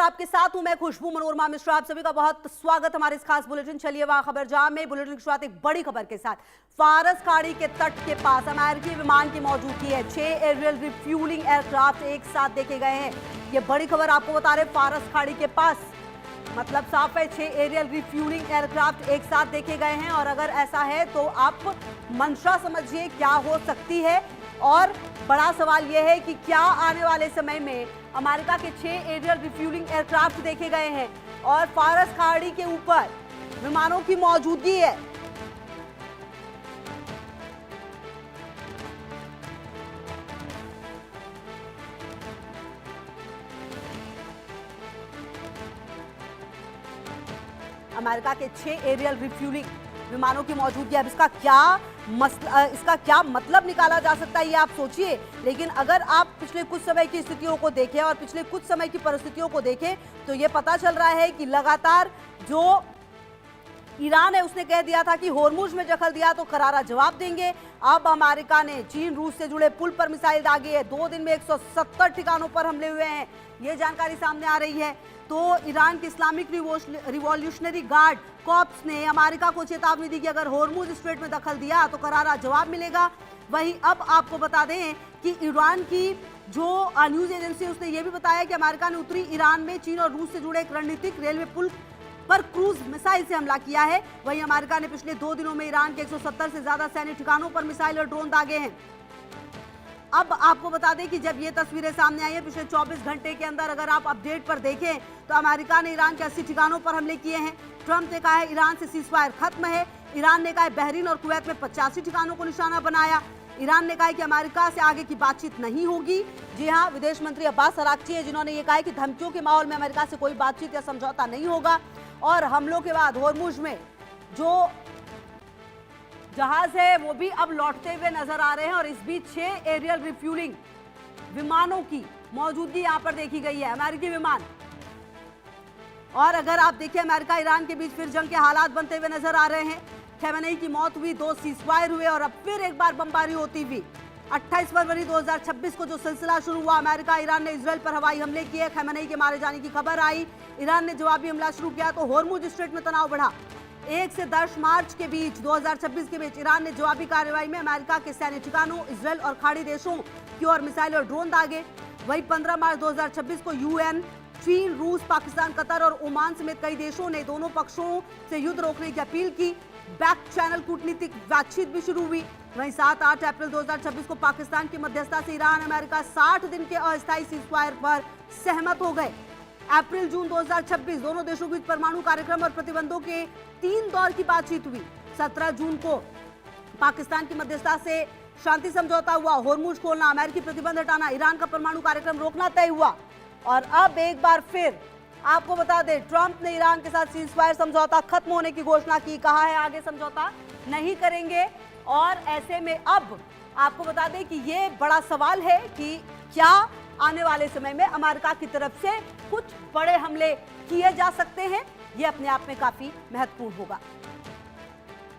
आपके साथ हूं मैं खुशबू मनोरमा मिश्रा। आप सभी का बहुत स्वागत हमारे इस खास बुलेटिन चलिए वहां खबर जहां में बुलेटिन की शुरुआत एक बड़ी खबर के साथ। फारस खाड़ी के तट के पास अमेरिकी विमान की मौजूदगी है। 6 एरियल रिफ्यूलिंग एयरक्राफ्ट एक साथ देखे गए हैं। ये बड़ी खबर आपको बता रहे फारस खाड़ी के पास, मतलब साफ है 6 एरियल रिफ्यूलिंग एयरक्राफ्ट एक साथ देखे गए हैं। और अगर ऐसा है तो आप मंशा समझिए क्या हो सकती है। और बड़ा सवाल यह है कि क्या आने वाले समय में अमेरिका के 6 एरियल रिफ्यूलिंग एयरक्राफ्ट देखे गए हैं और फारस खाड़ी के ऊपर विमानों की मौजूदगी है। अमेरिका के 6 एरियल रिफ्यूलिंग विमानों की मौजूदगी है। अब इसका क्या मतलब निकाला जा सकता है ये आप सोचिए। लेकिन अगर आप पिछले कुछ समय की स्थितियों को देखें और पिछले कुछ समय की परिस्थितियों को देखें तो ये पता चल रहा है कि लगातार जो ईरान है उसने कह दिया था कि होर्मुज में दखल दिया तो करारा जवाब देंगे। अब अमेरिका ने चीन रूस से जुड़े पुल पर मिसाइल दागी है। 2 दिन में 170 ठिकानों पर हमले हुए हैं, ये जानकारी सामने आ रही है। तो ईरान के इस्लामिक रिवॉल्यूशनरी गार्ड कॉर्प्स ने अमेरिका को चेतावनी दी कि अगर होर्मुज स्ट्रेट में दखल दिया तो करारा जवाब मिलेगा। वहीं अब आपको बता दें कि ईरान की जो न्यूज एजेंसी उसने ये भी बताया कि अमेरिका ने उत्तरी ईरान में चीन और रूस से जुड़े एक रणनीतिक रेलवे पुल पर क्रूज मिसाइल से हमला किया है। वहीं अमेरिका ने पिछले 2 दिनों में ईरान के 170 से ज्यादा सैन्य ठिकानों पर मिसाइल और ड्रोन दागे हैं। अब आपको बता दें कि जब ये तस्वीरें सामने आई है पिछले 24 घंटे के अंदर अगर आप अपडेट पर देखें तो अमेरिका ने ईरान के 80 ठिकानों पर हमले किए हैं। ट्रंप ने कहा है ईरान से सीजफायर खत्म है। ईरान ने कहा है बहरीन और कुवैत में 85 ठिकानों को निशाना बनाया। ईरान ने कहा है कि अमेरिका से आगे की बातचीत नहीं होगी। जी हाँ, विदेश मंत्री अब्बास अराक्ची है जिन्होंने ये कहा है कि धमकियों के माहौल में अमेरिका से कोई बातचीत या समझौता नहीं होगा। और हमलों के बाद होर्मुज में जो जहाज है वो भी अब लौटते हुए नजर आ रहे हैं। और इस बीच 6 एरियल रिफ्यूलिंग विमानों की मौजूदगी यहां पर देखी गई है, अमेरिकी विमान। और अगर आप देखिए अमेरिका ईरान के बीच फिर जंग के हालात बनते हुए नजर आ रहे हैं। खमेनेई की मौत हुई, 2 सीजफायर हुए और अब फिर एक बार बमबारी होती हुई। 28 फरवरी 2026 को जो सिलसिला शुरू हुआ, अमेरिका ईरान ने इजराइल पर हवाई हमले किए, खमेनेई के मारे जाने की खबर आई, ईरान ने जवाबी हमला शुरू किया तो होर्मुज स्ट्रेट में तनाव बढ़ा। 1 से 10 मार्च के बीच 2026 के बीच ईरान ने जवाबी कार्रवाई में अमेरिका के सैन्य ठिकानों, इजराइल और खाड़ी देशों की ओर मिसाइल और ड्रोन दागे। वहीं 15 मार्च 2026 को यूएन, चीन, रूस, पाकिस्तान, कतर और ओमान समेत कई देशों ने दोनों पक्षों से युद्ध रोकने की अपील की। बैक चैनल कूटनीतिक बातचीत भी शुरू हुई। वहीं 7-8 अप्रैल 2026 को पाकिस्तान की मध्यस्थता से ईरान अमेरिका 60 दिन के अस्थायी सीजफायर पर सहमत हो गए। अप्रैल जून 2026 दोनों देशों के बीच परमाणु कार्यक्रम और प्रतिबंधों के 3 दौर की बातचीत हुई। 17 जून को पाकिस्तान की मध्यस्थता से शांति समझौता हुआ, होर्मुज खोलना, अमेरिकी प्रतिबंध हटाना, ईरान का परमाणु कार्यक्रम रोकना तय हुआ। और अब एक बार फिर आपको बता दें ट्रंप ने ईरान के साथ सीजफायर समझौता खत्म होने की घोषणा की, कहा है आगे समझौता नहीं करेंगे। और ऐसे में अब आपको बता दें कि ये बड़ा सवाल है कि क्या आने वाले समय में अमेरिका की तरफ से कुछ बड़े हमले किए जा सकते हैं। ये अपने आप में काफी महत्वपूर्ण होगा।